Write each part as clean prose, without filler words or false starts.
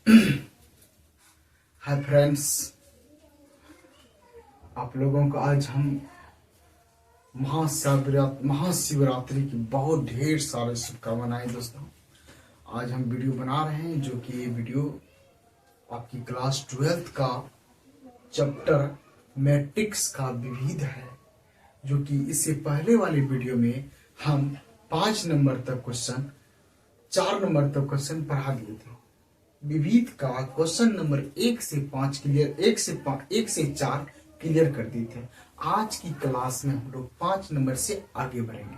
Hi friends, आप लोगों को आज हम महाशिवरात्रि की बहुत ढेर सारे शुभकामनाएं। दोस्तों, आज हम वीडियो बना रहे हैं जो कि ये वीडियो आपकी क्लास 12th का चैप्टर मैट्रिक्स का विविध है, जो कि इससे पहले वाले वीडियो में हम 5 नंबर तक क्वेश्चन, 4 नंबर तक क्वेश्चन पढ़ा दिए थे। विविध का क्वेश्चन नंबर 1 से 5 क्लियर, 1 से 4 क्लियर कर दिए थे। आज की क्लास में हम लोग 5 नंबर से आगे बढ़ेंगे।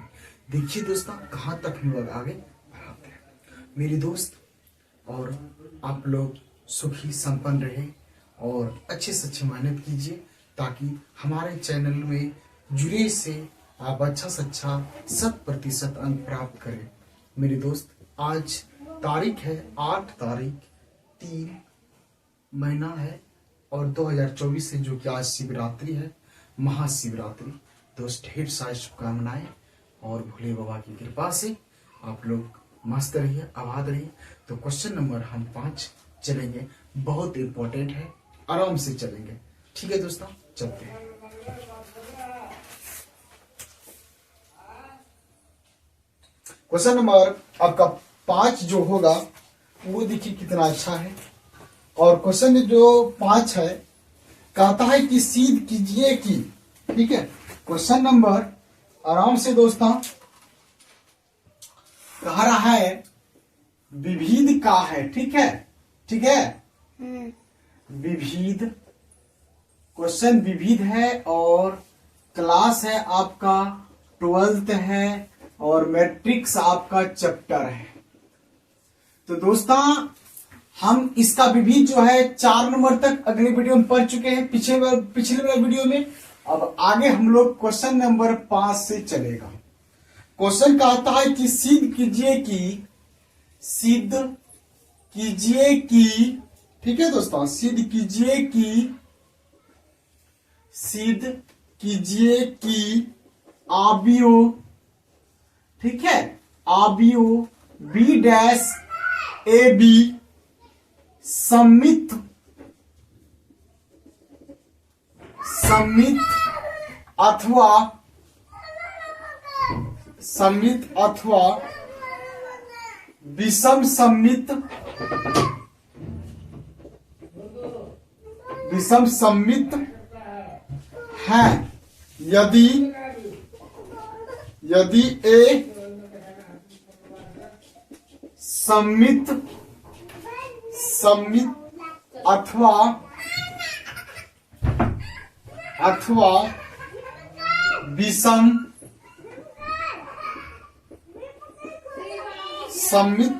देखिए दोस्तों, कहां तक हम लोग आगे बढ़ाते हैं। मेरे दोस्त और आप लोग सुखी संपन्न रहे और अच्छे से अच्छी मेहनत कीजिए, ताकि हमारे चैनल में जुड़े से आप अच्छा से अच्छा 100% अंक प्राप्त करें। मेरे दोस्त, आज तारीख है 8 तारीख 3 महीना है और 2024 है, जो कि आज शिवरात्रि है, महाशिवरात्रि। दोस्त, ढेर सारी शुभकामनाएं और भोले बाबा की कृपा से आप लोग मस्त रहिए, आबाद रहिए। तो क्वेश्चन नंबर हम 5 चलेंगे, बहुत इंपॉर्टेंट है, आराम से चलेंगे। ठीक है दोस्तों, चलते हैं। क्वेश्चन नंबर आपका 5 जो होगा वो देखिए कितना अच्छा है। और क्वेश्चन जो 5 है कहता है कि सिद्ध कीजिए कि, ठीक है। क्वेश्चन नंबर आराम से दोस्तों कह रहा है विविध का है, ठीक है, ठीक है। विविध क्वेश्चन विविध है और क्लास है आपका 12th है और मैट्रिक्स आपका चैप्टर है। तो दोस्तों, हम इसका विविध जो है 4 नंबर तक अगले वीडियो में पढ़ चुके हैं, पिछले वाले वीडियो में। अब आगे हम लोग क्वेश्चन नंबर 5 से चलेगा। क्वेश्चन कहता है कि सिद्ध कीजिए कि, ठीक है दोस्तों, सिद्ध कीजिए कि आबियो, ठीक है, आबियो बी डैश ए बी सममित अथवा विषम सममित है, यदि ए सममित अथवा विषम सममित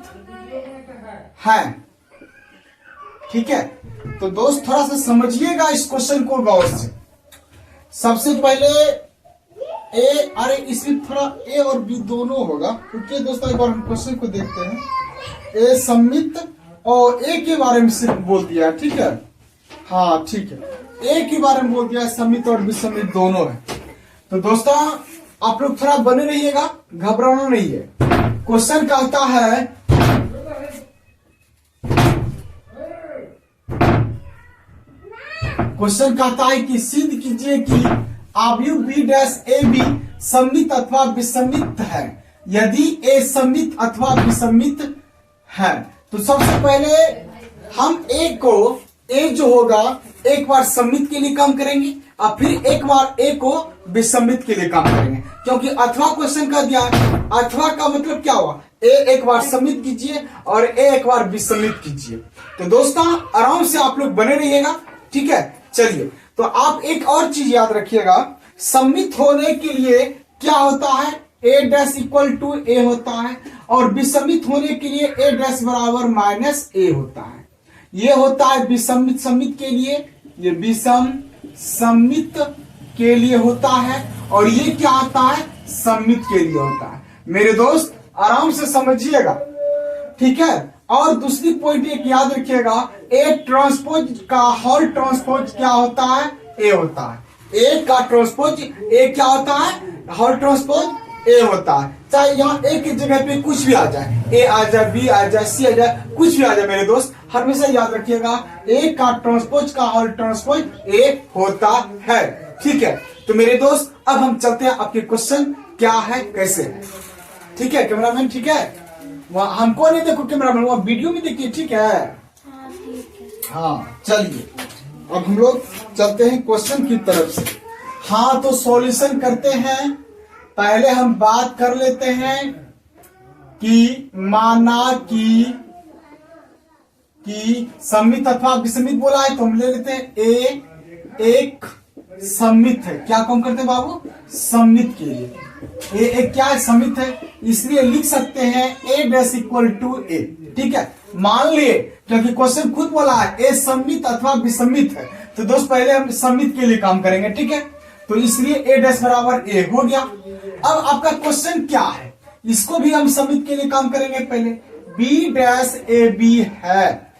है, ठीक है। तो दोस्त, थोड़ा सा समझिएगा इस क्वेश्चन को गौर से। सबसे पहले अरे इसमें थोड़ा ए और बी दोनों होगा, क्योंकि दोस्तों एक बार हम क्वेश्चन को देखते हैं। ए सममित और ए के बारे में सिर्फ बोल दिया है, ठीक है, हाँ ठीक है, ए के बारे में बोल दिया है, सममित और विसम्मित दोनों है। तो दोस्तों, आप लोग थोड़ा बने रहिएगा, घबराना नहीं है। क्वेश्चन कहता है कि सिद्ध कीजिए कि आव्यूह बी डैश ए बी सममित अथवा विसम्मित है, यदि ए सममित अथवा विसम्मित है। तो सबसे पहले हम ए जो होगा एक बार सममित के लिए काम करेंगे और फिर एक बार ए को विसम्मित के लिए काम करेंगे, क्योंकि अथवा क्वेश्चन का दिया है। अथवा का मतलब क्या हुआ, ए एक बार सममित कीजिए और ए एक बार विसम्मित कीजिए। तो दोस्तों, आराम से आप लोग बने रहिएगा, ठीक है। चलिए, तो आप एक और चीज याद रखिएगा, सममित होने के लिए क्या होता है, ए डैश इक्वल टू ए होता है, और विसम्मित होने के लिए ए डैश बराबर माइनस ए होता है। ये होता है विसम्मित सम्मित के लिए, ये विषम सम्मित के लिए होता है, और ये क्या होता है, सम्मित के लिए होता है। मेरे दोस्त, आराम से समझिएगा, ठीक है। और दूसरी पॉइंट एक याद रखिएगा, ए ट्रांसपोज का होल ट्रांसपोज क्या होता है, ए होता है। ए का ट्रांसपोज ए क्या होता है, होल ट्रांसपोज ए होता है। चाहे यहाँ ए की जगह पे कुछ भी आ जाए, ए आ जाए, बी आ जाए, सी आ जाए, कुछ भी आ जाए मेरे दोस्त, हमेशा याद रखिएगा ए का ट्रांसपोज का हॉल ट्रांसपोज ए होता है। ठीक है, तो मेरे दोस्त अब हम चलते हैं आपके क्वेश्चन क्या है कैसे है। ठीक है कैमरामैन, ठीक है, वहाँ हमको नहीं देखो कैमरामैन, वहाँ वीडियो में देखिए। ठीक है, हाँ चलिए अब हम लोग चलते हैं क्वेश्चन की तरफ से। हाँ तो सॉल्यूशन करते हैं। पहले हम बात कर लेते हैं कि माना कि सममित अथवा विषमित बोला है, तो हम ले लेते हैं ए एक सममित है। क्या कम करते हैं बाबू? सममित के लिए ए एक क्या है? सममित है, इसलिए लिख सकते हैं ए डैश इक्वल टू ए। ठीक है, मान लिए क्योंकि क्वेश्चन खुद बोला है ए सममित अथवा विषमित है, तो दोस्त पहले हम सममित के लिए काम करेंगे। ठीक है, तो इसलिए ए डैश बराबर ए हो गया। अब आपका क्वेश्चन क्या है, इसको भी हम सममित के लिए काम करेंगे। पहले बी डैश ए बी है,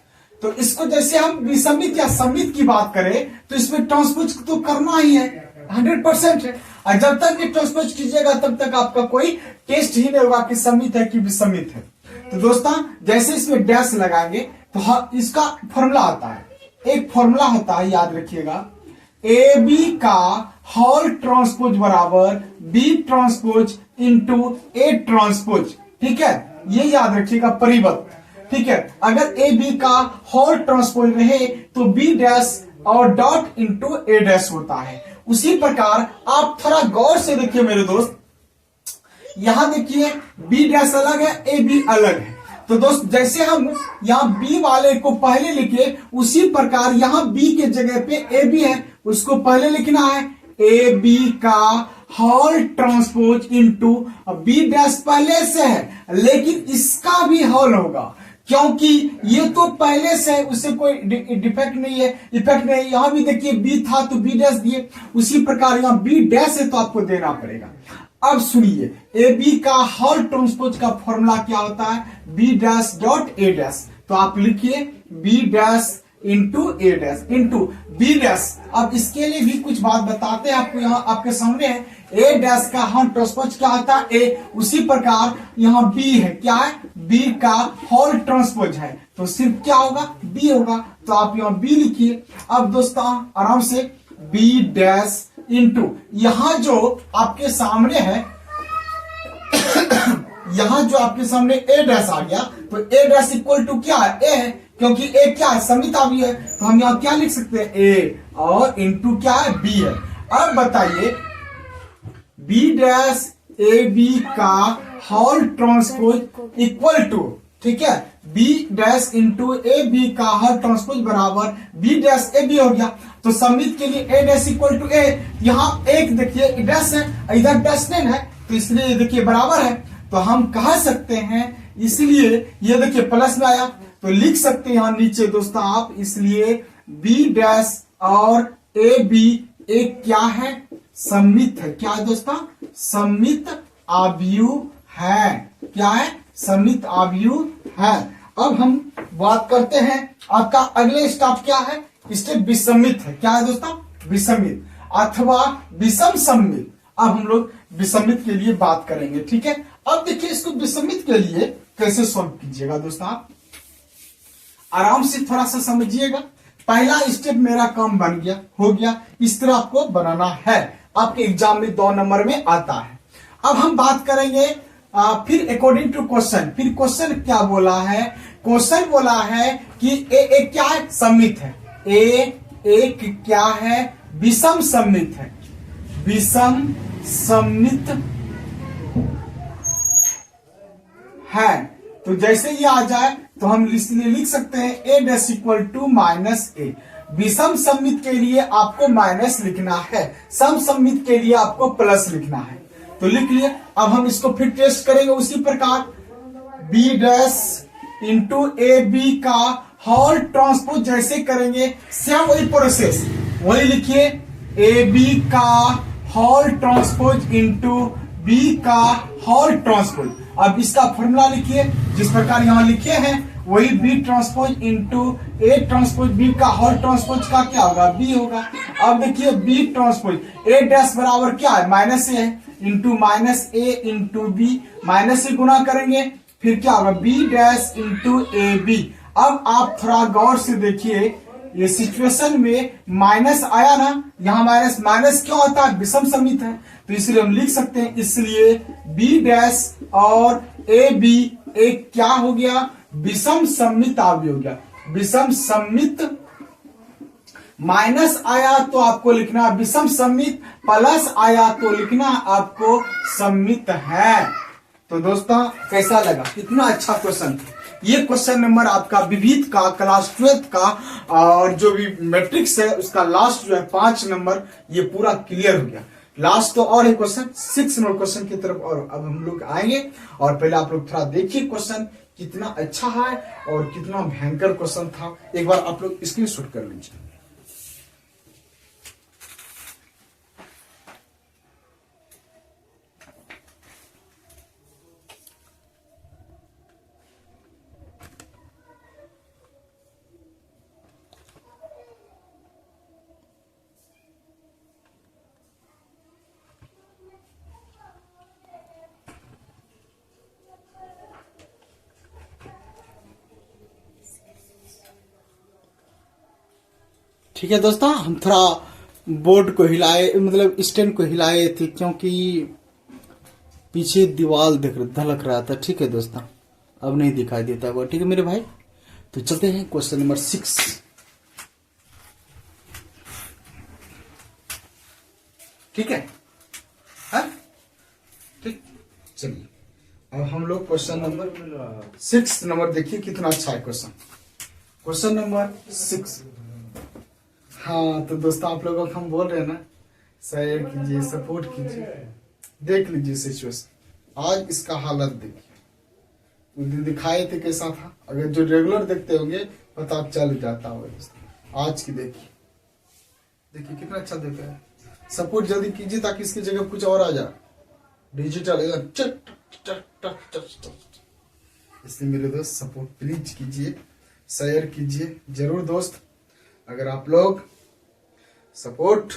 तो इसको जैसे हम विषमित या सममित की बात करें तो इसमें ट्रांसपोज तो करना ही है, 100% है। और जब तक ये ट्रांसपोज कीजिएगा तब तक आपका कोई टेस्ट ही नहीं होगा कि सममित है कि विषमित है। तो दोस्तों जैसे इसमें डैश लगाएंगे तो इसका फॉर्मूला आता है, एक फॉर्मूला होता है, याद रखिएगा, ए बी का होल ट्रांसपोज बराबर B transpose into A transpose. ठीक है, ये याद रखिएगा परिवर्त। ठीक है, अगर ए बी का होल ट्रांसपोज रहे तो बी डैश और डॉट इंटू ए डैश होता है। उसी प्रकार आप थोड़ा गौर से देखिए मेरे दोस्त, यहां देखिए बी डैश अलग है, ए बी अलग है। तो दोस्त जैसे हम यहाँ बी वाले को पहले लिखे उसी प्रकार यहाँ बी के जगह पे ए बी है, उसको पहले लिखना है ए बी का whole transpose into B dash पहले से है लेकिन इसका भी होल होगा, क्योंकि ये तो पहले से है, उससे कोई डिफेक्ट नहीं है, इफेक्ट नहीं है। यहां भी देखिए बी था तो बी डैश दिए, उसी प्रकार यहाँ बी डैश है तो आपको देना पड़ेगा। अब सुनिए, ए बी का होल ट्रांसपोज का फॉर्मूला क्या होता है? B dash dot A dash. तो आप लिखिए B dash into A dash into B dash. अब इसके लिए भी कुछ बात बताते हैं आपको, यहाँ आपके सामने है ए डैश का होल ट्रांसपोज क्या होता है? ए। उसी प्रकार यहाँ बी है, क्या है? बी का होल ट्रांसपोज है, तो सिर्फ क्या होगा? बी होगा। तो आप यहाँ बी लिखिए। अब दोस्तों आराम से बी डैश इंटू यहां जो आपके सामने है यहां जो आपके सामने ए डैश आ गया, तो ए डैश इक्वल टू क्या है? ए है, क्योंकि ए क्या है? सममित अवयव है, तो हम यहां क्या लिख सकते हैं? ए और इंटू क्या है? बी है। अब बताइए बी डैश ए बी का होल ट्रांसपोज इक्वल टू, ठीक है, B dash into A B का होल ट्रांसपोज बराबर बी डैश ए बी हो गया। तो सममित के लिए A dash equal to A, यहाँ एक देखिए डैश है, इधर डैश नहीं है, तो इसलिए देखिए बराबर है। तो हम कह सकते हैं, इसलिए ये देखिए प्लस में आया, तो लिख सकते हैं यहाँ नीचे दोस्तों आप, इसलिए बी डैश और ए बी एक क्या है? सममित है। क्या है दोस्तों? सममित अवयव है। क्या है? सममित अवयव है। अब हम बात करते हैं, आपका अगले स्टेप क्या है? स्टेप विषमित है। क्या है दोस्तों? विषमित अथवा विषम सममित। अब हम लोग विषमित के लिए बात करेंगे। ठीक है, अब देखिए इसको विषमित के लिए कैसे सॉल्व कीजिएगा दोस्तों, आप आराम से थोड़ा सा समझिएगा। पहला स्टेप मेरा काम बन गया, हो गया। इस तरह आपको बनाना है, आपके एग्जाम में 2 नंबर में आता है। अब हम बात करेंगे फिर अकॉर्डिंग टू क्वेश्चन। फिर क्वेश्चन क्या बोला है? क्वेश्चन बोला है कि ए एक क्या है? सममित है। ए एक क्या है? विषम सममित है। विषम सममित है। तो जैसे ये आ जाए तो हम लिख सकते हैं ए डैश इक्वल टू माइनस ए। विषम सममित के लिए आपको माइनस लिखना है, सम सममित के लिए आपको प्लस लिखना है। तो लिख लिए। अब हम इसको फिर टेस्ट करेंगे उसी प्रकार, B dash into A B का होल ट्रांसपोज जैसे करेंगे सेम वही प्रोसेस, वही लिखिए ए बी का होल ट्रांसपोज इंटू बी का होल ट्रांसपोज। अब इसका फॉर्मूला लिखिए, जिस प्रकार यहां लिखे हैं वही B transpose into A transpose B का होल ट्रांसपोज का क्या होगा, बी होगा। अब देखिए बी ट्रांसपोज ए डैश बराबर क्या है, माइनस ए है, into minus A into B, minus से गुना करेंगे फिर क्या होगा, B dash into A B. अब आप थोड़ा गौर से देखिए, ये सिचुएशन में माइनस आया ना, यहां माइनस, माइनस क्यों होता है, विषम समित है, तो इसलिए हम लिख सकते हैं, इसलिए बी डैश और ए बी एक क्या हो गया, विषम सम्मित अवयव हो गया। विषम सम्मित, माइनस आया तो आपको लिखना विषम सम्मित, प्लस आया तो लिखना आपको सम्मित है। तो दोस्तों कैसा लगा, कितना अच्छा क्वेश्चन। ये क्वेश्चन नंबर आपका विविध का क्लास 12 का और जो भी मैट्रिक्स है उसका लास्ट जो है 5 नंबर, ये पूरा क्लियर हो गया। लास्ट तो और एक क्वेश्चन 6 नंबर क्वेश्चन की तरफ और अब हम लोग आएंगे। और पहले आप लोग थोड़ा देखिए क्वेश्चन कितना अच्छा है और कितना भयंकर क्वेश्चन था, एक बार आप लोग स्क्रीनशॉट कर लीजिए। ठीक है दोस्तों, हम थोड़ा बोर्ड को हिलाए, मतलब स्टैंड को हिलाए थे क्योंकि पीछे दीवार धलक रहा था। ठीक है दोस्तों, अब नहीं दिखाई देता वो। ठीक है मेरे भाई, तो चलते हैं क्वेश्चन नंबर 6। ठीक है, ठीक, चलिए अब हम लोग क्वेश्चन नंबर 6 नंबर देखिए कितना अच्छा है क्वेश्चन। Question number 6। हाँ तो दोस्तों आप लोगों को हम बोल रहे हैं ना, शेयर कीजिए, सपोर्ट कीजिए। देख लीजिए सिचुएशन, आज इसका हालत देखिए, उस दिन दिखाए थे कैसा था, अगर जो रेगुलर देखते होंगे पता चल जाता होगा दोस्तों। आज की देखिए, देखिए कितना अच्छा देखा है। सपोर्ट जल्दी कीजिए ताकि इसकी जगह कुछ और आ जाए, डिजिटल इसलिए मेरे दोस्त सपोर्ट प्लीज कीजिए, शेयर कीजिए जरूर दोस्त। अगर आप लोग सपोर्ट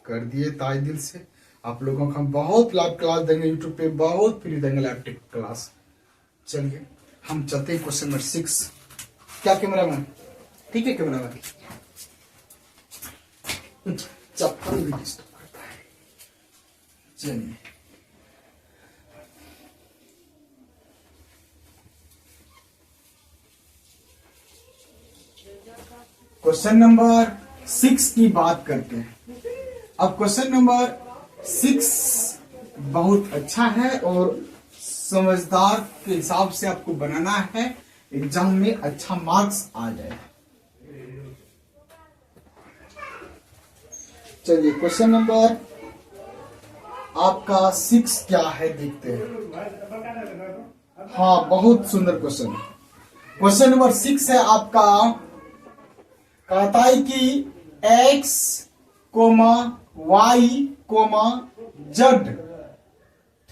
कर दिए ताज दिल से, आप लोगों को हम बहुत लाइव क्लास देंगे यूट्यूब पे, बहुत फ्री देंगे लाइव टेक क्लास। चलिए हम चलते हैं क्वेश्चन नंबर 6। क्या कैमरा मैन, ठीक है कैमरा मैन, चप्पल भी डिस्टर्ब करता है। चलिए क्वेश्चन नंबर 6 की बात करते हैं। अब क्वेश्चन नंबर 6 बहुत अच्छा है और समझदार के हिसाब से आपको बनाना है, एग्जाम में अच्छा मार्क्स आ जाए। चलिए क्वेश्चन नंबर आपका 6 क्या है देखते हैं। हाँ बहुत सुंदर क्वेश्चन। क्वेश्चन नंबर 6 है आपका, कहता है कि x, y, z,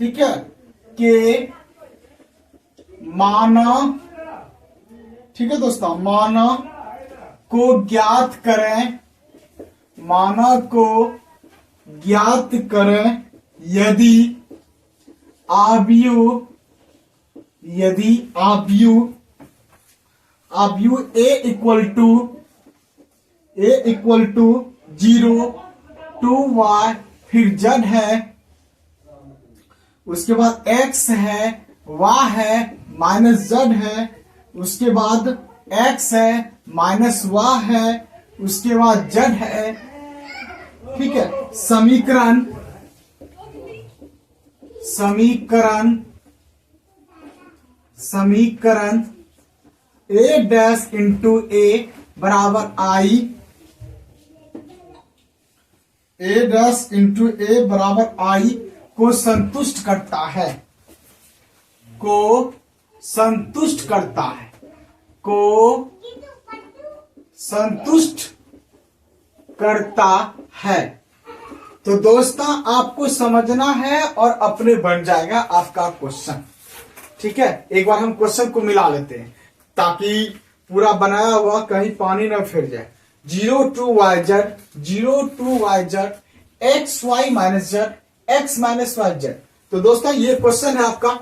ठीक है, के मान, ठीक है दोस्तों, मान को ज्ञात करें, मान को ज्ञात करें यदि आव्यूह a इक्वल टू 0 2y, फिर z है, उसके बाद x है, y है, माइनस z है, उसके बाद x है, माइनस y है, उसके बाद z है। ठीक है, समीकरण a डैश इंटू a बराबर i, a dash into a बराबर i को संतुष्ट करता है, तो दोस्तों आपको समझना है और अपने बन जाएगा आपका क्वेश्चन। ठीक है, एक बार हम क्वेश्चन को मिला लेते हैं। ताकि पूरा बनाया हुआ कहीं पानी ना फिर जाए। 0 to yz, 0 to yz, X Y minus Z, X minus Y Z. तो दोस्तों ये क्वेश्चन है आपका,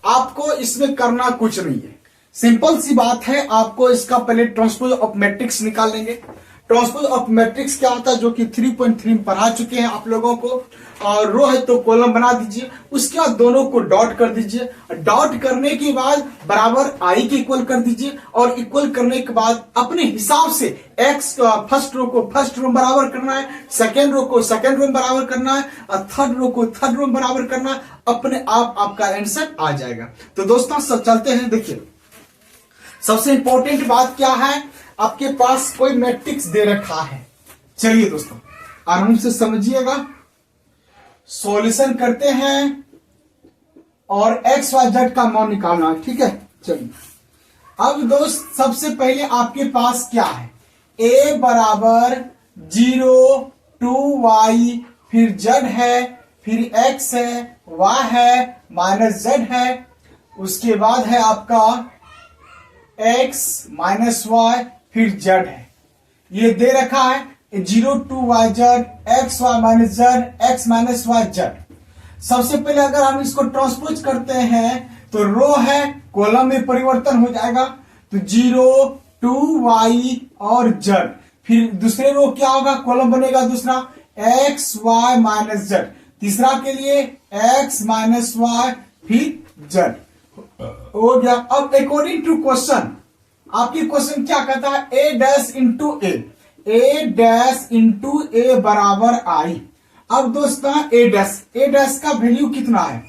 आपको इसमें करना कुछ नहीं है, सिंपल सी बात है। आपको इसका पहले ट्रांसपोज ऑफ मैट्रिक्स निकाल लेंगे। ट्रांसपोज ऑफ मैट्रिक्स क्या होता है, जो कि 3.3 में पढ़ा चुके हैं आप लोगों को। और रो है तो कॉलम बना दीजिए, उसके बाद दोनों को डॉट कर दीजिए। डॉट करने के बाद बराबर आई के इक्वल कर दीजिए, और इक्वल करने के बाद अपने हिसाब से एक्स फर्स्ट रो को फर्स्ट रो बराबर करना है, सेकेंड रो को सेकेंड रो बराबर करना है, और थर्ड रो को थर्ड रो बराबर करना है। अपने आप आपका आंसर आ जाएगा। तो दोस्तों सब चलते हैं। देखिए सबसे इंपॉर्टेंट बात क्या है, आपके पास कोई मैट्रिक्स दे रखा है। चलिए दोस्तों आराम से समझिएगा, सॉल्यूशन करते हैं और एक्स वाई जेड का मान निकालना है, ठीक है। चलिए अब दोस्त सबसे पहले आपके पास क्या है, a बराबर 0 to y, फिर z है, फिर x है, y है, माइनस z है, उसके बाद है आपका x माइनस y, फिर z है। ये दे रखा है 0 to yz, X Y minus Z, X minus Y Z. सबसे पहले अगर हम इसको ट्रांसपोज करते हैं तो रो है, कॉलम में परिवर्तन हो जाएगा। तो 0 to y और z, फिर दूसरे रो क्या होगा, कॉलम बनेगा दूसरा एक्स वाई माइनस जेड, तीसरा के लिए एक्स माइनस वाई, फिर जेड हो गया। अब अकॉर्डिंग टू क्वेश्चन, आपकी क्वेश्चन क्या कहता है, a डैश इंटू ए बराबर आई। अब दोस्तों ए डैश का वैल्यू कितना है,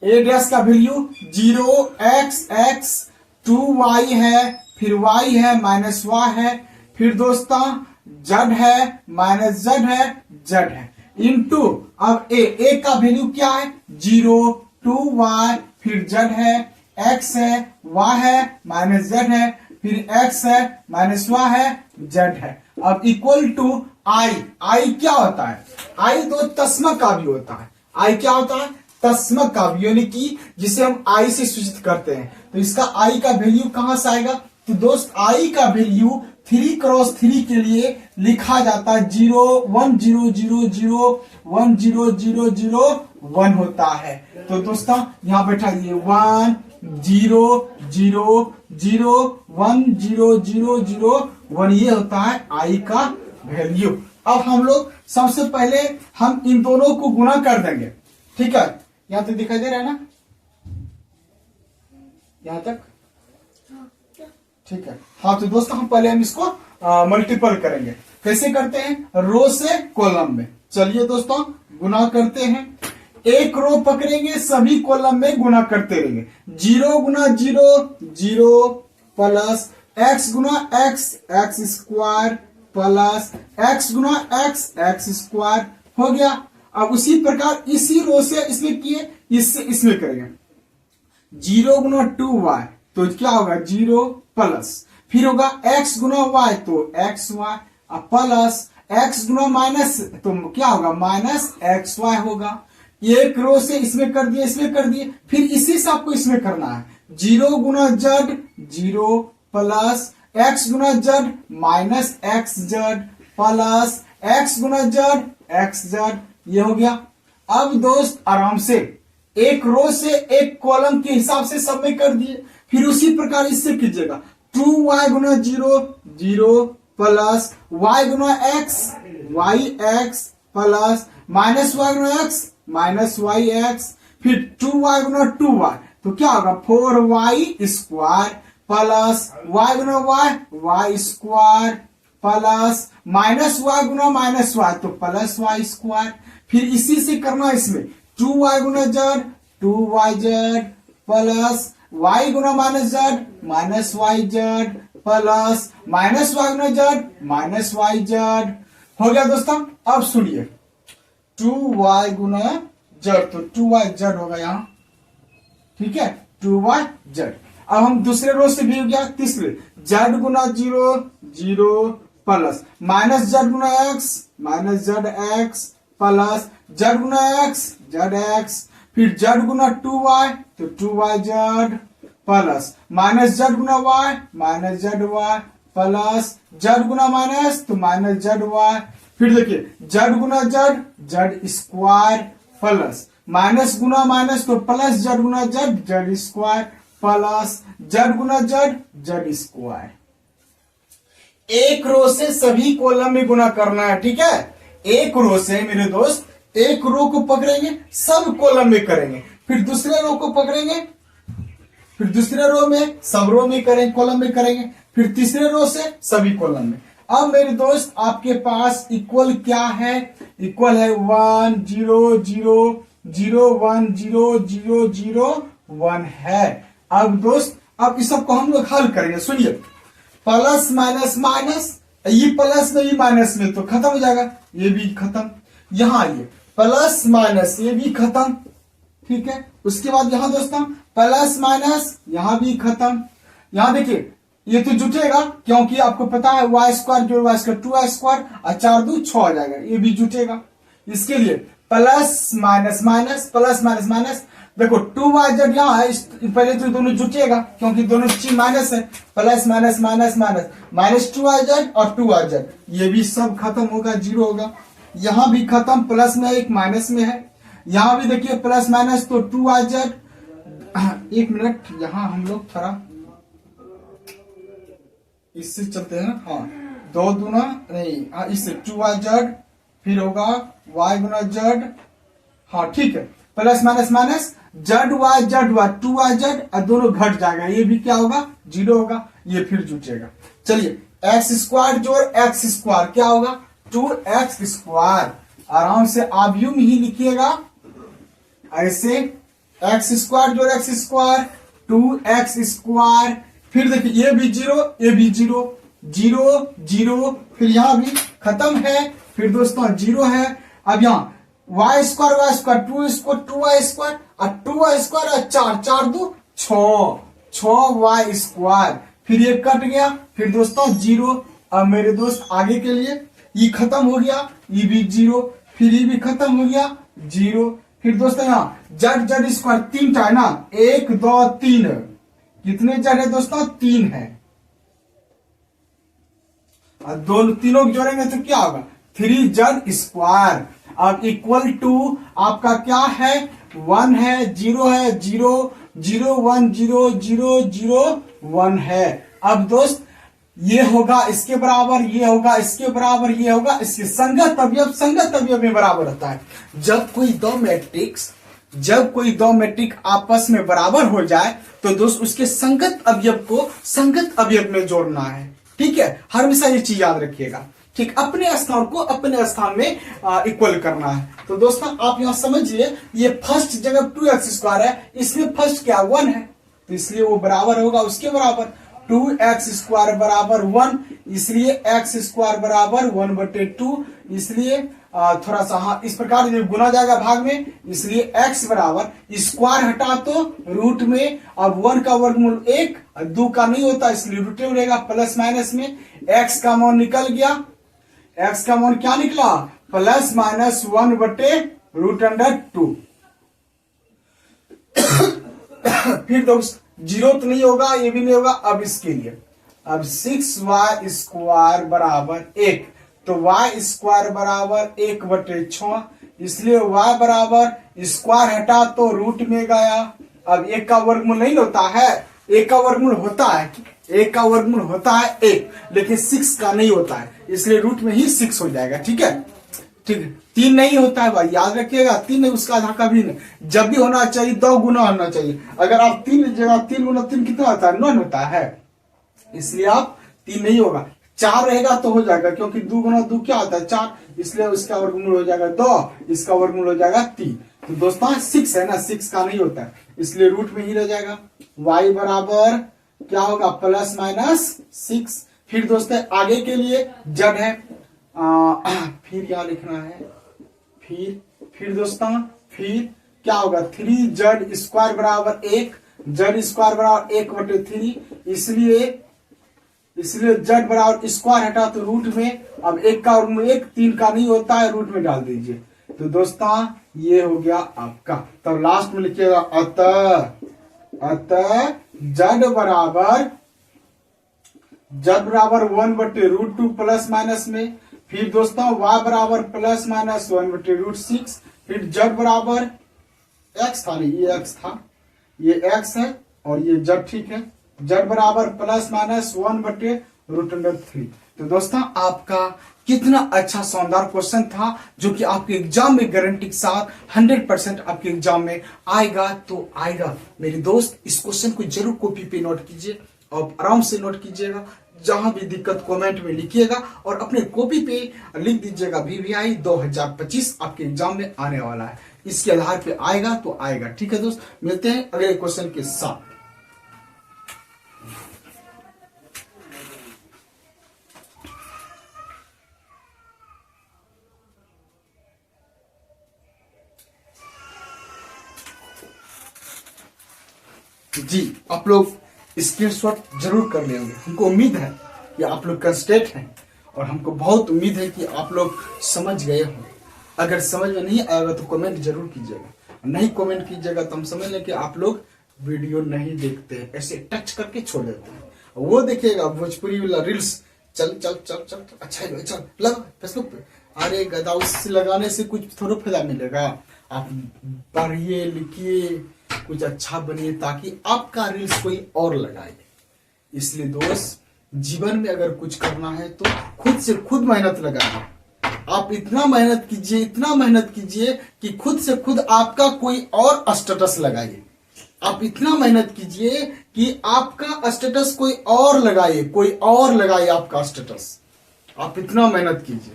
ए डैश का वैल्यू 0x 2y है, फिर y है, माइनस y है, फिर दोस्तों z है, माइनस z है, z है, इंटू अब ए का वैल्यू क्या है 0 2y, फिर z है, x है, y है, माइनस z है, फिर x है, माइनस y है, z है। अब इक्वल टू आई क्या होता है, आई दो तस्मक का भी होता है। आई क्या होता है, तस्मक का भी, यानी कि जिसे हम आई से सूचित करते हैं। तो इसका आई का वैल्यू कहां से आएगा, तो दोस्त आई का वैल्यू 3x3 के लिए लिखा जाता है 0 1 0 0 0 1 0 0 0 1 होता है। तो दोस्तों यहां बैठाइए 1 0 0 0 1 0 0 0 1, ये होता है आई का वैल्यू। अब हम लोग सबसे पहले हम इन दोनों को गुना कर देंगे, ठीक है। यहां तक दिखाई दे रहा है ना, यहां तक, ठीक है। हाँ तो दोस्तों हम पहले हम इसको मल्टीपल करेंगे। कैसे करते हैं, रो से कॉलम में। चलिए दोस्तों गुना करते हैं, एक रो पकड़ेंगे, सभी कॉलम में गुना करते रहेंगे। 0 गुना 0 0 प्लस x गुना x स्क्वायर प्लस x गुना x स्क्वायर हो गया। अब उसी प्रकार इसी रो से इसमें किए, इससे इसमें करेंगे 0 गुना 2y, तो क्या होगा 0 प्लस, फिर होगा x गुना y, तो xy प्लस x गुना माइनस, तो क्या होगा माइनस xy होगा। एक रो से इसमें कर दिए, इसमें कर दिए, फिर इसी से आपको इसमें करना है 0 गुना z 0 प्लस x गुना z minus x Z plus x गुना z एक्स जेड, ये हो गया। अब दोस्त आराम से एक रो से एक कॉलम के हिसाब से सब में कर दिए, फिर उसी प्रकार इससे कीजिएगा 2y गुना 0 0 प्लस y गुना x y x plus minus y गुना x माइनस y x, फिर 2y गुना 2y, तो क्या होगा 4y स्क्वायर प्लस y गुना y square plus minus y गुना माइनस y, तो प्लस y स्क्वायर, फिर इसी से करना इसमें 2y गुना z 2yz प्लस y गुना minus z minus yz plus minus y गुना z माइनस yz हो गया दोस्तों। अब सुनिए 2y गुना z, तो 2yz होगा यहाँ, ठीक है 2yz। अब हम दूसरे रो से भी हो गया, तीसरे z गुना 0 0 प्लस माइनस z गुना x minus z x plus z गुना x z x, फिर z गुना 2y, तो 2yz प्लस माइनस जेड गुना y minus Z y plus z गुना माइनस तो माइनस जेड वाई, फिर देखिए जेड गुना z z square plus minus गुना माइनस तो प्लस जेड गुना z z square plus z गुना जेड जेड स्क्वायर। एक रो से सभी कॉलम में गुना करना है, ठीक है। एक रो से मेरे दोस्त एक रो को पकड़ेंगे सब कॉलम में करेंगे, फिर दूसरे रो को पकड़ेंगे फिर दूसरे रो में सब रो में करेंगे कॉलम में करेंगे, फिर तीसरे रो से सभी कॉलम में। अब मेरे दोस्त आपके पास इक्वल क्या है, इक्वल है 1 0 0 0 1 0 0 0 1 है। अब दोस्त अब इस सबको हम लोग हल करेंगे, सुनिए प्लस माइनस माइनस, ये प्लस में ये माइनस में तो खत्म हो जाएगा, ये भी खत्म, यहाँ ये प्लस माइनस ये भी खत्म, ठीक है। उसके बाद यहाँ दोस्तों प्लस माइनस यहाँ भी खत्म। यहाँ देखिए ये तो जुटेगा क्योंकि आपको पता है वाई स्क्वायर जो वाई स्क्वायर 2y स्क्वायर और 4 2 6 आ जाएगा, ये भी जुटेगा। इसके लिए plus minus minus plus minus minus, देखो 2yz यहाँ है, पहले तो दोनों जुटेगा क्योंकि दोनों चीज माइनस है, plus minus minus minus minus 2yz और 2yz, ये भी सब खत्म होगा, जीरो होगा। यहाँ भी खत्म, प्लस में एक माइनस में है, यहाँ भी देखिए प्लस माइनस तो 2yz। एक मिनट यहाँ हम लोग थोड़ा इससे चलते हैं ना, हाँ दो दूना नहीं, हाँ इससे 2yz फिर होगा y गुना z, हाँ ठीक है, plus minus minus Z Y 2yz और दोनों घट जाएगा, ये भी क्या होगा जीरो होगा, ये फिर जुटेगा। चलिए एक्स स्क्वायर जोड़ एक्स स्क्वायर क्या होगा 2x स्क्वायर, आराम से आप यूं ही लिखिएगा ऐसे, एक्स स्क्वायर जोड़ एक्स स्क्वायर 2x स्क्वायर, फिर देखिए ये भी जीरो ये भी जीरो जीरो जीरो, फिर यहाँ भी खत्म है, फिर दोस्तों जीरो है। अब यहाँ Y square 2 square 2y square और 2y स्क्वायर और 4 4 2 6 वाई स्क्वायर, फिर ये कट गया, फिर दोस्तों जीरो। अब मेरे दोस्त आगे के लिए ये खत्म हो गया, ये भी जीरो, फिर ये भी खत्म हो गया जीरो, फिर दोस्तों यहाँ जेड जेड स्क्वायर 3 है ना, 1 2 3, कितने जेड है दोस्तों 3 है, और दोनों तीनों को जोड़ेंगे तो क्या होगा 3z स्क्वायर। अब इक्वल टू आपका क्या है 1 है 0 है 0 0 1 0 0 0 1 है। अब दोस्त ये होगा इसके बराबर, ये होगा इसके बराबर, ये होगा इसके संगत अवयव में बराबर होता है। जब कोई दो मैट्रिक आपस में बराबर हो जाए तो दोस्त उसके संगत अवयव को संगत अवयव में जोड़ना है, ठीक है, हमेशा ये चीज याद रखिएगा, ठीक, अपने स्थान को अपने स्थान में इक्वल करना है। तो दोस्तों आप यहां समझिए, ये फर्स्ट जगह 2x स्क्वायर है, इसमें फर्स्ट क्या 1 है, तो इसलिए वो बराबर होगा उसके बराबर 2x स्क्वायर बराबर 1, इसलिए x स्क्वायर बराबर 1/2, इसलिए थोड़ा सा हाँ इस प्रकार गुना जाएगा भाग में, इसलिए x बराबर स्क्वायर हटा तो रूट में, अब 1 का वर्गमूल 1 और 2 का नहीं होता इसलिए रूट में रहेगा, प्लस माइनस में x का मान निकल गया, x का मान क्या निकला प्लस माइनस 1/√2। फिर दोस्त जीरो तो नहीं होगा, ये भी नहीं होगा। अब इसके लिए अब 6y स्क्वायर बराबर 1, तो y स्क्वायर बराबर 1/6, इसलिए y बराबर स्क्वायर हटा तो रूट में गया। अब 1 का वर्गमूल नहीं होता है, 1 का वर्गमूल होता है, 1 का वर्गमूल होता है 1, लेकिन 6 का नहीं होता है, इसलिए रूट में ही 6 हो जाएगा, ठीक है, ठीक है। 3 नहीं होता है भाई, याद रखिएगा 3 नहीं, उसका आधा कभी नहीं, जब भी होना चाहिए 2 गुना होना चाहिए। अगर आप 3 जगह 3 गुना 3 कितना होता है 9 होता है, इसलिए आप 3 नहीं होगा, 4 रहेगा तो हो जाएगा, क्योंकि 2 गुना 2 क्या होता है 4, इसलिए उसका वर्गमूल हो जाएगा 2, इसका वर्गमूल हो जाएगा 3। तो दोस्तों 6 है ना, 6 का नहीं होता है, इसलिए रूट में ही रह जाएगा। y बराबर क्या होगा प्लस माइनस 6। फिर दोस्तों आगे के लिए z है, फिर क्या लिखना है, फिर दोस्तों फिर क्या होगा 3z स्क्वायर बराबर 1, z स्क्वायर बराबर 1/3, इसलिए z बराबर स्क्वायर हटा तो रूट में, अब 1 का वर्गमूल 1, 3 का नहीं होता है, रूट में डाल दीजिए। तो दोस्तों ये हो गया आपका, तब लास्ट में लिखिएगा अतः z बराबर 1/√2 प्लस माइनस में, फिर दोस्तों y बराबर प्लस माइनस 1/√6, फिर z बराबर x था नहीं, ये x था, ये x है और ये z, ठीक है। z बराबर प्लस माइनस 1/√3। तो दोस्तों आपका कितना अच्छा शानदार क्वेश्चन था, जो कि आपके एग्जाम में गारंटी के साथ 100% आपके एग्जाम में आएगा तो आएगा। मेरे दोस्त इस क्वेश्चन को जरूर कॉपी पे नोट कीजिए और आराम से नोट कीजिएगा। जहां भी दिक्कत कमेंट में लिखिएगा और अपने कॉपी पे लिख दीजिएगा VVI 2025 आपके एग्जाम में आने वाला है। इसके आधार पे आएगा तो आएगा। ठीक है दोस्त, मिलते हैं अगले क्वेश्चन के साथ। जी आप लोग स्क्रीनशॉट जरूर कर लेंगे। हमको उम्मीद है कि आप लोग कंस्टेंट हैं और हमको बहुत उम्मीद है कि आप लोग समझ गए हों। अगर समझ में नहीं आएगा तो कमेंट जरूर कीजिएगा, नहीं कमेंट कीजिएगा तो हम समझ लें कि आप लोग वीडियो नहीं देखते हैं, ऐसे टच करके छोड़ देते हैं। वो देखिएगा भोजपुरी वाला रील्स, चल चल चल चल अच्छा है, चल लगा फेसबुक पे। अरे गदा, उससे लगाने से कुछ थोड़ा फायदा मिलेगा। आप पढ़िए लिखिए, कुछ अच्छा बनिए ताकि आपका रील्स कोई और लगाए। इसलिए दोस्त जीवन में अगर कुछ करना है तो खुद से खुद मेहनत लगाइए। आप इतना मेहनत कीजिए, इतना मेहनत कीजिए कि खुद से खुद आपका कोई और स्टेटस लगाइए। आप इतना मेहनत कीजिए कि आपका स्टेटस कोई और लगाए, कोई और लगाए आपका स्टेटस। आप इतना मेहनत कीजिए।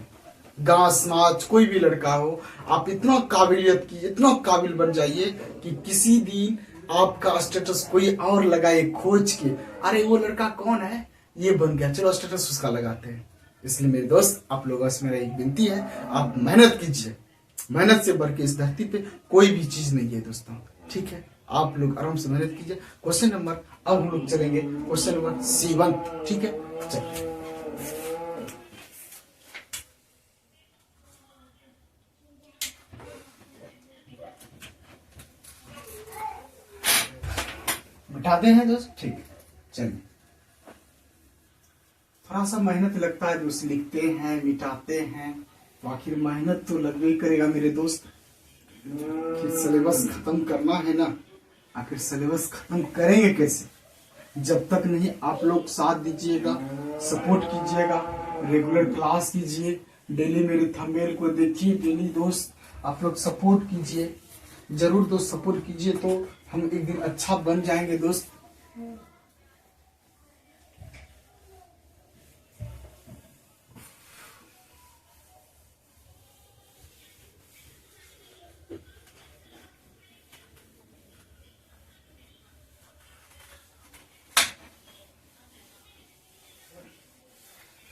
गांव समाज कोई भी लड़का हो, आप इतना काबिलियत की, इतना काबिल बन जाइए कि किसी दिन आपका स्टेटस कोई और लगाए खोज के, अरे वो लड़का कौन है, ये बन गया, चलो स्टेटस उसका लगाते हैं। इसलिए मेरे दोस्त आप लोगों से मेरा एक विनती है, आप मेहनत कीजिए। मेहनत से बढ़ के इस धरती पे कोई भी चीज नहीं है दोस्तों। ठीक है, आप लोग आराम से मेहनत कीजिए। क्वेश्चन नंबर, अब हम लोग चलेंगे क्वेश्चन नंबर 7। ठीक है, चलिए। मिटाते हैं दोस्त, ठीक है। चलिए, थोड़ा सा मेहनत लगता है दोस्त, लिखते हैं मिटाते हैं तो आखिर मेहनत तो लगना ही करेगा मेरे दोस्त। आखिर सिलेबस खत्म करना है ना, आखिर सिलेबस खत्म करेंगे कैसे जब तक नहीं आप लोग साथ दीजिएगा, सपोर्ट कीजिएगा, रेगुलर क्लास कीजिए, डेली मेरे थंबनेल को देखिए डेली दोस्त। आप लोग सपोर्ट कीजिए, जरूर दोस्त सपोर्ट कीजिए तो हम एक दिन अच्छा बन जाएंगे दोस्त।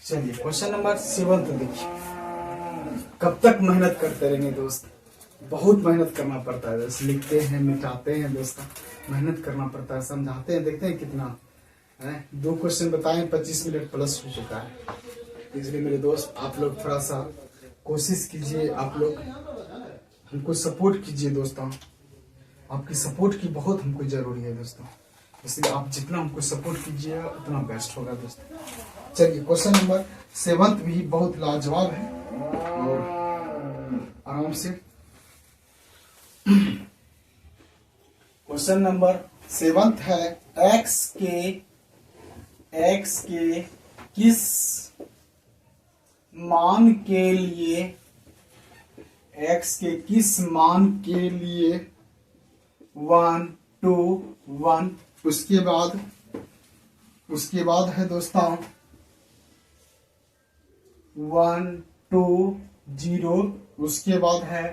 चलिए क्वेश्चन नंबर 7 देखिए। कब तक मेहनत करते रहेंगे दोस्त, बहुत मेहनत करना पड़ता है दोस्त। लिखते हैं मिटाते हैं दोस्तों, मेहनत करना पड़ता है, समझाते हैं, देखते हैं कितना है। 2 क्वेश्चन बताएं, 25 मिनट प्लस हो चुका है। इसलिए मेरे दोस्त आप लोग थोड़ा सा कोशिश कीजिए, आप लोग हमको सपोर्ट कीजिए दोस्तों। आपकी सपोर्ट की बहुत हमको जरूरी है दोस्तों, इसलिए आप जितना हमको सपोर्ट कीजिएगा उतना बेस्ट होगा दोस्तों। चलिए क्वेश्चन नंबर 7 भी बहुत लाजवाब है और आराम से। क्वेश्चन नंबर 7 है, x के किस मान के लिए, x के किस मान के लिए 1 2 1, उसके बाद है दोस्तों 1 2 0, उसके बाद है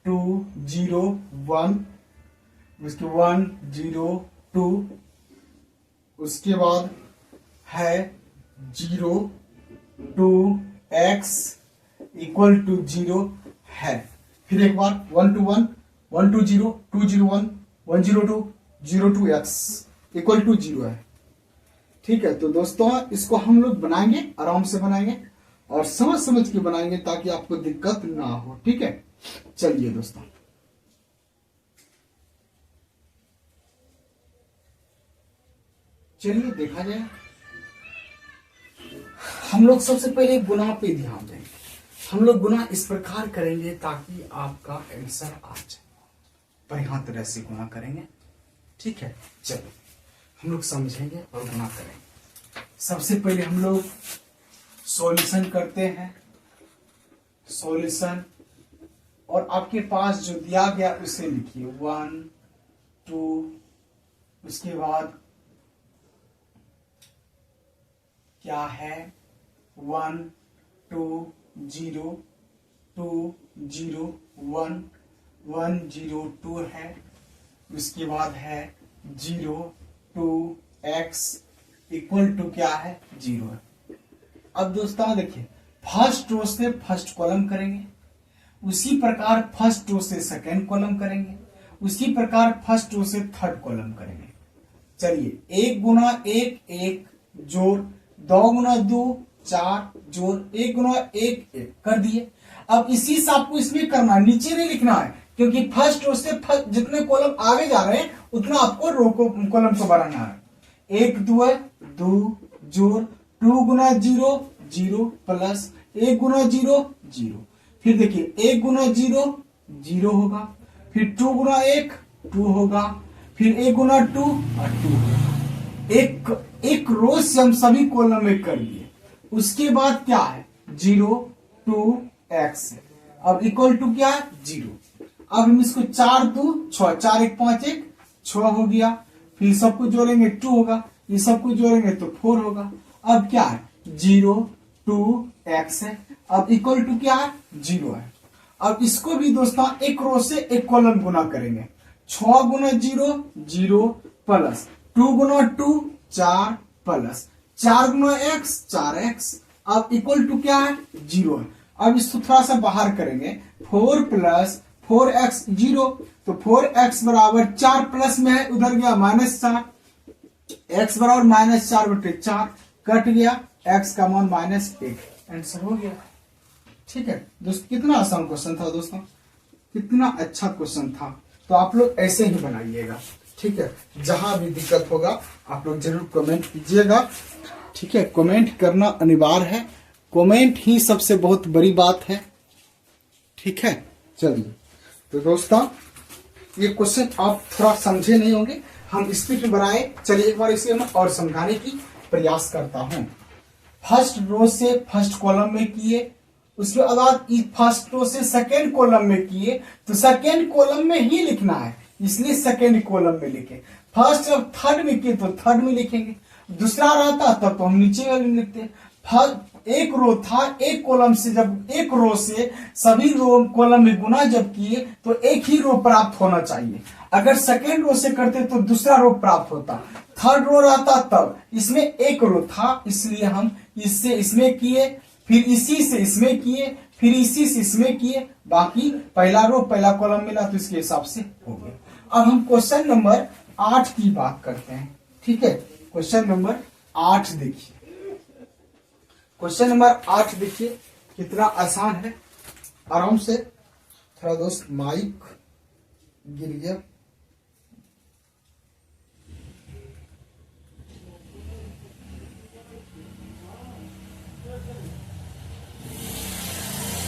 2 0 1, उसके 1 0 2, उसके बाद है 0 2 x इक्वल टू 0 है। फिर एक बार 1 2 1 1 2 0 2 0 1 1 0 2 0 2 x इक्वल टू 0 है। ठीक है, तो दोस्तों इसको हम लोग बनाएंगे, आराम से बनाएंगे और समझ समझ के बनाएंगे ताकि आपको दिक्कत ना हो। ठीक है, चलिए दोस्तों। चलिए देखा जाए। हम लोग सबसे पहले गुना पे ध्यान देंगे। हम लोग गुना इस प्रकार करेंगे ताकि आपका आंसर आ जाए। बढ़िया तरह से गुना करेंगे, ठीक है। चलो हम लोग समझेंगे और गुना करेंगे। सबसे पहले हम लोग सॉल्यूशन करते हैं। सॉल्यूशन, और आपके पास जो दिया गया उसे लिखिए 1 2, उसके बाद क्या है 1 2 0 2 0 1 1 0 2 है। उसके बाद है 0 2 x इक्वल टू क्या है 0 है। अब दोस्तों देखिए, फर्स्ट रो से फर्स्ट कॉलम करेंगे, उसी प्रकार फर्स्ट रो से सेकेंड कॉलम करेंगे, उसी प्रकार फर्स्ट रो से थर्ड कॉलम करेंगे। चलिए 1 गुना 1 1 जोड़ 2 गुना 2 4 जोड़ 1 गुना 1 1 कर दिए। अब इसी से आपको इसमें करना, नीचे नहीं लिखना है, क्योंकि फर्स्ट रो से जितने कॉलम आगे जा रहे हैं उतना आपको रो को कॉलम को बढ़ाना है। 1 2 2 जोड़ 2 गुना 0 0 प्लस 1 गुना 0 0। फिर देखिए 1 गुना 0 0 होगा, फिर 2 गुना 1 2 होगा, फिर 1 गुना 2 और 2 होगा। एक रो से हम सभी कॉलम में कर दिए। उसके बाद क्या है 0 2 x है। अब इक्वल टू क्या है 0। अब हम इसको 4 2 6 4 1 5 1 6 हो गया। फिर सबको जोड़ेंगे 2 होगा, ये सबको जोड़ेंगे तो 4 होगा। अब क्या है 0 2 x है। अब इक्वल टू क्या है 0 है। अब इसको भी दोस्तों एक रो से एक कॉलम गुना करेंगे। 6 गुना 0 0 प्लस 2 गुना 2 4 प्लस 4 गुना x 4x। अब इक्वल टू क्या है 0 है। अब इसको थोड़ा सा बाहर करेंगे, 4 प्लस 4x 0, तो 4x बराबर 4 प्लस में है, उधर गया -4, x बराबर -4/4 कट गया, x का मान -1। आंसर हो गया। ठीक है दोस्तों, कितना आसान क्वेश्चन था दोस्तों, कितना अच्छा क्वेश्चन था। तो आप लोग ऐसे ही बनाइएगा, ठीक है। जहां भी दिक्कत होगा आप लोग जरूर कमेंट कीजिएगा, ठीक है। कमेंट करना अनिवार्य है, कमेंट ही सबसे बहुत बड़ी बात है, ठीक है। चलिए तो दोस्तों, ये क्वेश्चन आप थोड़ा समझे नहीं होंगे, हम स्पीड में बनाए। चलिए एक बार इसे मैं और समझाने की प्रयास करता हूं। फर्स्ट रो से फर्स्ट कॉलम में किए, उसके बाद फर्स्ट रो से सेकेंड कॉलम में किए, तो सेकेंड कॉलम में ही लिखना है, इसलिए सेकेंड कॉलम में लिखे। फर्स्ट जब थर्ड में किए तो थर्ड में लिखेंगे। दूसरा रहता तब तो हम नीचे वाले में लिखते। एक रो था, एक कॉलम से जब एक रो से सभी रो कॉलम में गुना जब किए तो एक ही रो प्राप्त होना चाहिए। अगर सेकेंड रो से करते तो दूसरा रो प्राप्त होता। थर्ड रो रहता तब, इसमें एक रो था इसलिए हम इससे इसमें किए, फिर इसी से इसमें किए, फिर इसी से इसमें किए, बाकी पहला रो पहला कॉलम मिला तो इसके हिसाब से हो गया। अब हम क्वेश्चन नंबर 8 की बात करते हैं, ठीक है। क्वेश्चन नंबर 8 देखिए, क्वेश्चन नंबर 8 देखिए कितना आसान है। आराम से, थोड़ा दोस्त माइक गिर गया,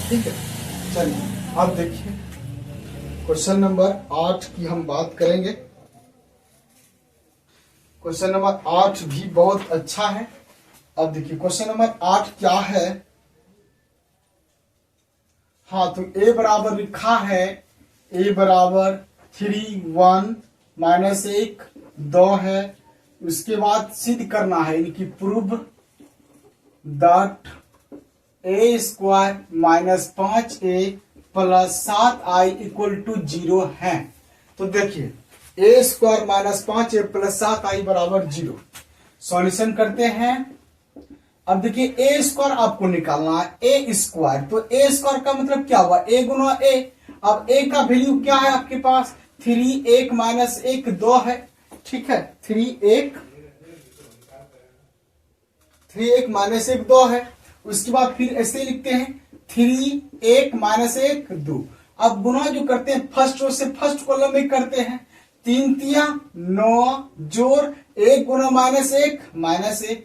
ठीक है। चलिए अब देखिए क्वेश्चन नंबर 8 की हम बात करेंगे। क्वेश्चन नंबर 8 भी बहुत अच्छा है। अब देखिए क्वेश्चन नंबर 8 क्या है। हाँ, तो a बराबर लिखा है, a बराबर 3 1 -1 2 है। उसके बाद सिद्ध करना है, इनकी prove that a square -5a plus 7i equal to 0 है। तो देखिए a square -5a plus 7i बराबर 0। सॉल्यूशन करते हैं। अब देखिए a स्क्वायर आपको निकालना है, a स्क्वायर, तो a स्क्वायर का मतलब क्या हुआ, a गुना a। अब a का वैल्यू क्या है आपके पास, 3 1 -1 2 है, ठीक है। 3 1 -1 2 है। उसके बाद फिर ऐसे लिखते हैं 3 1 -1 2। अब गुना जो करते हैं फर्स्ट रो से फर्स्ट कॉलम में करते हैं, तीन तिया 9 जोड़ 1 गुना -1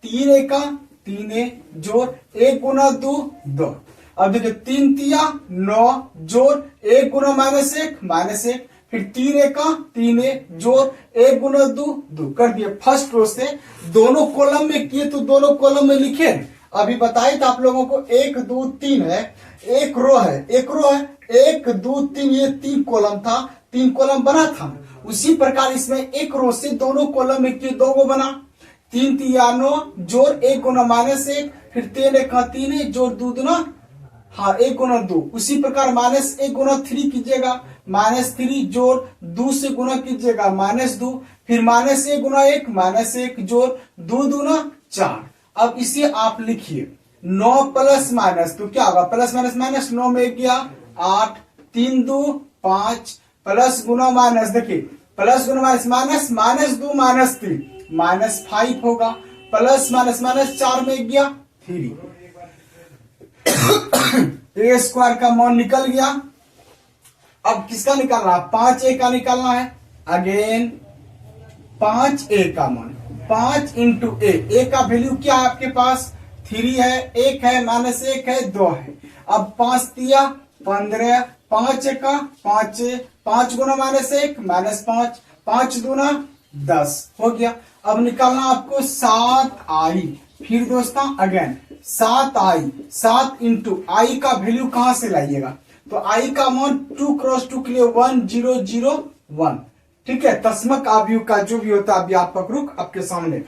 3 एका 3 जोड़ 1 गुना 2 2। अब देखिए 3 तिया 9 जोड़ 1 गुना -1 फिर 3 एका 3 जोड़ 1 गुना 2 2 कर दिए। फर्स्ट रो से दोनों कॉलम में किए तो दोनों कॉलम में लिखे। अभी बताइए तो आप लोगों को 1 2 3 है, एक रो है 1 2 3, ये 3 कॉलम था, 3 कॉलम बना था। उसी प्रकार इसमें एक रो से दोनों कॉलम में किए 2 गो बना। 3 तिया 9 जोड़ 1 गुना -1 फिर 3 एका 3 जोड़ 2 दूना 1 गुना 2। उसी प्रकार -1 गुना 3 कीजिएगा, -3 जोड़ 2 से गुना कीजिएगा -2 फिर -1 गुना 1 जोड़ 2 दूना 4। अब इसे आप लिखिए 9 प्लस माइनस तो क्या होगा, प्लस माइनस 9 में गया 8 3 2 5 प्लस गुना माइनस, देखिए प्लस गुना माइनस -2 -3 -5 होगा। प्लस माइनस 4 में गया 3। ए स्क्वायर का मान निकल गया। अब किसका निकालना, 5a का निकालना है। अगेन 5a का मान 5 इंटू ए का वैल्यू क्या है आपके पास, 3 है, 1 है, -1 है, 2 है। अब 5 तिया 15 5 का 5 5 गुना -1 -5 5 दूना 10 हो गया। अब निकालना आपको 7i। फिर दोस्तों अगेन 7i 7 इंटू आई का वैल्यू कहां से लाइएगा, तो आई का मान 2 क्रॉस 2 के लिए 1 0 0 1। ठीक है, तस्मक आव्यूह का जो भी होता है व्यापक रूप आपके सामने,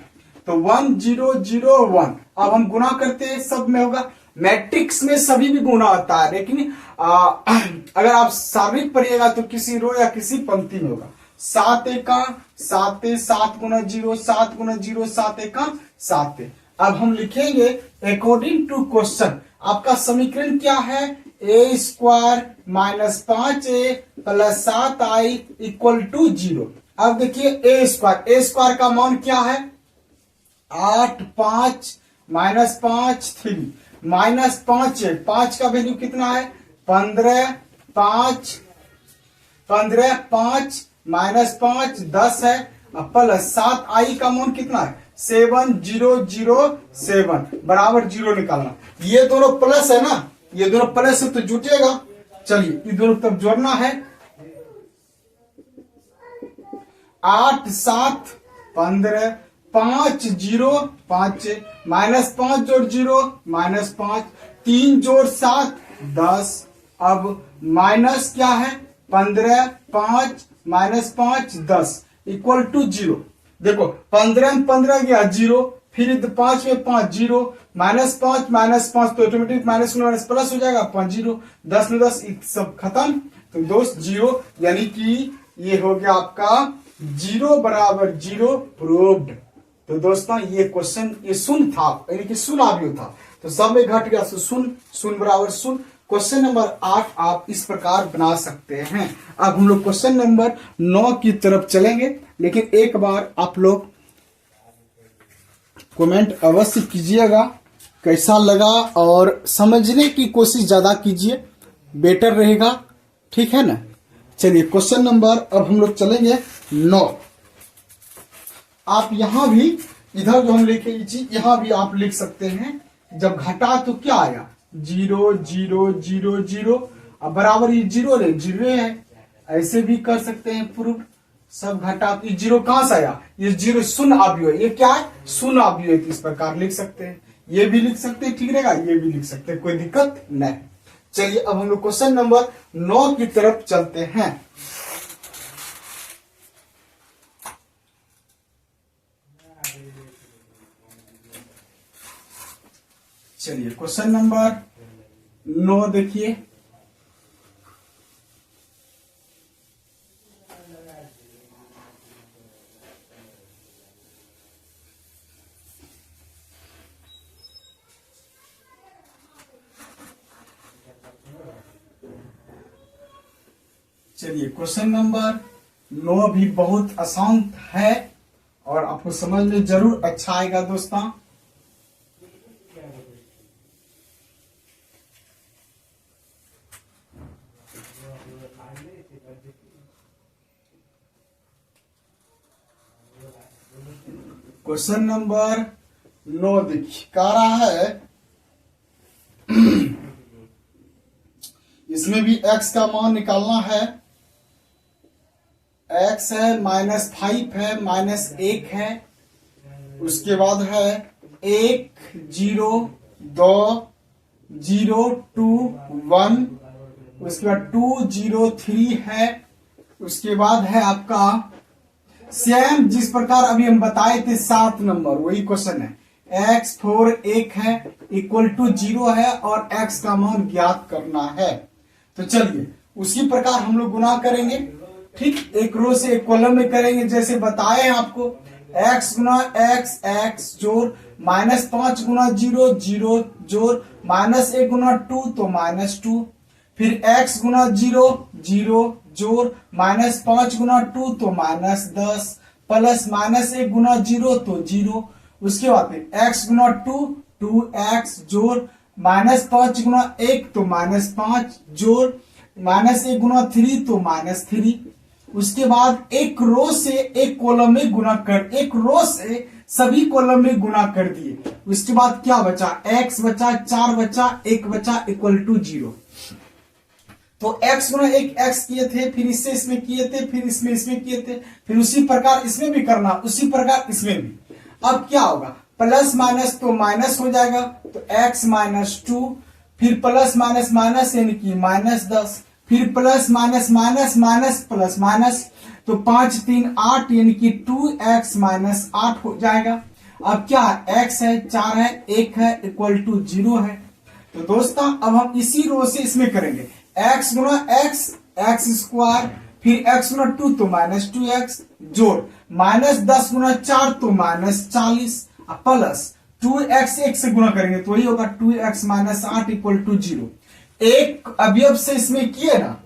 तो 1 0 0 1। अब हम गुना करते हैं, सब में होगा। मैट्रिक्स में सभी भी गुना होता है, लेकिन अगर आप सारणिक पढ़िएगा तो किसी रो या किसी पंक्ति में होगा। 7 एका 7 7 गुना 0 7 गुना 0 7 एका 7। अब हम लिखेंगे अकॉर्डिंग टू क्वेश्चन आपका समीकरण क्या है, a square -5a plus 7i equal to 0। अब देखिए ए स्क्वायर का मान क्या है, 8 5 -5 3 -5 है, 5 का वैल्यू कितना है 15 5 -5 10 है, प्लस 7i का मान कितना है 7 0 0 7 बराबर 0 निकालना। ये दोनों प्लस है ना, ये दोनों प्लस है तो जुटेगा। चलिए ये दोनों तब जोड़ना है। 8 7 15 5 0 5 -5 जोड़ 0 -5 3 जोड़ 7 10। अब माइनस क्या है 15 5 -5 10 इक्वल टू 0। देखो 15 में 15 गया 0, फिर 5 में 5 0 -5 तो ऑटोमेटिक माइनस प्लस हो जाएगा 5 0 10 में 10 सब खत्म। तो दोस्त 0 यानी कि ये हो गया आपका 0 बराबर 0 प्रूव्ड। तो दोस्तों ये क्वेश्चन ये शून्य था, यानी कि शून्य आव्यूह था, तो सब में घट गया, तो शून्य बराबर शून्य। क्वेश्चन नंबर 8 आप इस प्रकार बना सकते हैं। अब हम लोग क्वेश्चन नंबर 9 की तरफ चलेंगे, लेकिन एक बार आप लोग कमेंट अवश्य कीजिएगा कैसा लगा, और समझने की कोशिश ज्यादा कीजिए, बेटर रहेगा, ठीक है ना। चलिए क्वेश्चन नंबर अब हम लोग चलेंगे 9। आप यहां भी इधर जो हम लिखे यहां भी आप लिख सकते हैं। जब घटा तो क्या आया 0 0 0 0, अब बराबर ये 0 है, ऐसे भी कर सकते हैं प्रूफ। सब घटा तो 0 कहां से आया, ये 0 शून्य आव्यूह है, ये क्या है शून्य आव्यूह है, इस प्रकार लिख सकते हैं। ये भी लिख सकते हैं, ठीक रहेगा, ये भी लिख सकते हैं, कोई दिक्कत नहीं। चलिए अब हम लोग क्वेश्चन नंबर 9 की तरफ चलते हैं। चलिए क्वेश्चन नंबर 9 देखिए। चलिए क्वेश्चन नंबर 9 भी बहुत आसान है और आपको समझ में जरूर अच्छा आएगा दोस्तों। क्वेश्चन नंबर 9 दिखा रहा है। इसमें भी x का मान निकालना है। x है -5 है -1 है, उसके बाद है 1 0 2 0 2 1, उसके बाद 2 0 3 है, उसके बाद है आपका सेम जिस प्रकार अभी हम बताए थे 7 नंबर, वही क्वेश्चन है। x4 1 है इक्वल टू 0 है और x का मान ज्ञात करना है। तो चलिए उसी प्रकार हम लोग गुना करेंगे। ठीक, एक रो से एक कॉलम में करेंगे जैसे बताए हैं आपको। x गुना x x जोड़ -5 गुना 0 0 जोड़ -1 गुना 2 तो -2, फिर x गुना 0 0 जोड़ -5 गुना 2 तो -10 प्लस -1 गुना 0 तो 0, उसके बाद फिर x गुना 2 2x जोड़ -5 गुना 1 तो -5 जोड़ -1 गुना 3 तो -3। उसके बाद एक रो से एक कॉलम में गुना कर, एक रो से सभी कॉलम में गुना कर दिए। उसके बाद क्या बचा, x बचा 4 बचा 1 बचा इक्वल टू 0। तो x गुना 1 x किए थे, फिर इससे इसमें किए थे, फिर इसमें किए थे, फिर उसी प्रकार इसमें भी करना, उसी प्रकार इसमें भी। अब क्या होगा, प्लस माइनस तो माइनस हो जाएगा, तो x -2, फिर प्लस माइनस माइनस यानी कि -10, फिर plus minus minus minus plus minus, तो 5 3 8 यानी कि 2x -8 हो जाएगा। अब क्या x है 4 है 1 है इक्वल टू 0 है। तो दोस्तों अब हम इसी रो से इसमें करेंगे x गुना x x स्क्वायर, फिर x गुना 2 तो -2x जोड़ -10 गुना 4 तो -40 प्लस 2x 1 से गुना करेंगे तो वही होगा 2x -8 इक्वल टू 0। एक अवयव से इसमें किए ना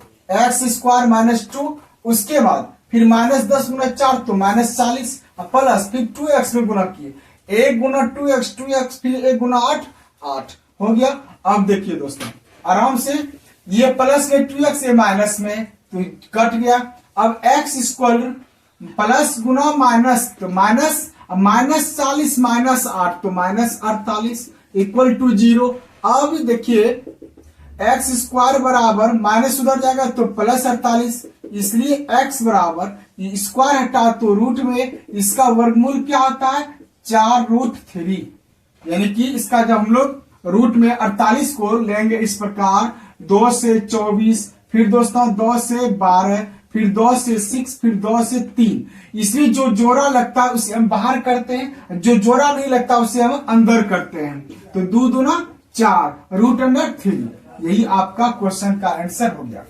x स्क्वायर -2, उसके बाद फिर -10 गुना 4 तो -40 प्लस फिर 2x में गुना किए, 1 गुना 2x 2x फिर 1 गुना 8 8 हो गया। अब देखिए दोस्तों आराम से ये प्लस में 2x ये माइनस में तो कट गया। अब x स्क्वायर प्लस गुना माइनस तो -40 -8 तो -48 इक्वल टू 0। अब देखिए x स्क्वायर बराबर माइनस उधर जाएगा तो प्लस 48, इसलिए x बराबर स्क्वायर हटा तो रूट में इसका वर्गमूल क्या होता है 4√3, यानी कि इसका जब हम लोग रूट में 48 को लेंगे इस प्रकार 2 से 24, फिर दोस्तों 2 से 12, फिर 2 से 6, फिर 2 से 3, इसमें जो जोड़ा लगता है उसे हम बाहर करते हैं, जो जोड़ा नहीं लगता उसे हम अंदर करते हैं, तो 2 दूना 4 √3। यही आपका क्वेश्चन का आंसर हो गया।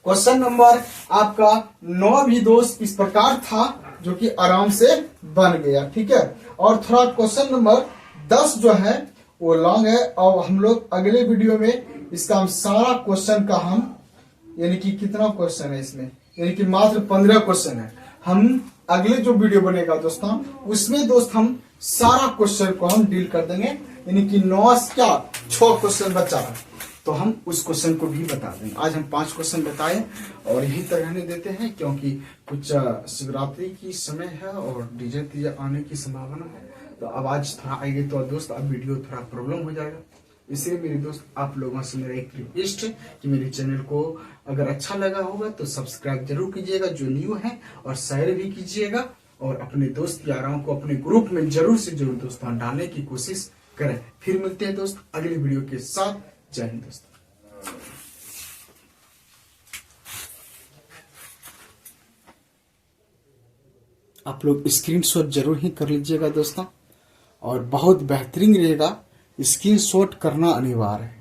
क्वेश्चन नंबर आपका 9 भी दोस्त इस प्रकार था जो कि आराम से बन गया। ठीक है, और थोड़ा क्वेश्चन नंबर 10 जो है वो लॉन्ग है, और हम लोग अगले वीडियो में इसका हम सारा क्वेश्चन का हम यानी कि कितना क्वेश्चन है इसमें, यानी कि मात्र 15 क्वेश्चन है। हम अगले जो वीडियो बनेगा दोस्तों उसमें दोस्त हम सारा क्वेश्चन को हम डील कर देंगे, यानी कि 9 क्या 6 क्वेश्चन बचा है तो हम उस क्वेश्चन को भी बता देंगे। आज हम 5 क्वेश्चन बताए और यही तक रहने देते हैं क्योंकि कुछ शिवरात्रि की समय है और डीजे आने की संभावना है, तो आवाज थोड़ा आएगी तो दोस्त अब वीडियो थोड़ा प्रॉब्लम हो जाएगा। इसलिए मेरे दोस्त आप लोगों से मेरा एक रिक्वेस्ट है कि मेरे चैनल को अगर अच्छा लगा होगा तो सब्सक्राइब जरूर कीजिएगा जो न्यू है, और शेयर भी कीजिएगा, और अपने दोस्त यारों को अपने ग्रुप में जरूर से जरूर दोस्तों डालने की कोशिश करें। फिर मिलते हैं दोस्त अगली वीडियो के साथ। जय हिंद दोस्तों। आप लोग स्क्रीनशॉट जरूर ही कर लीजिएगा दोस्तों, और बहुत बेहतरीन रहेगा, स्क्रीनशॉट करना अनिवार्य है।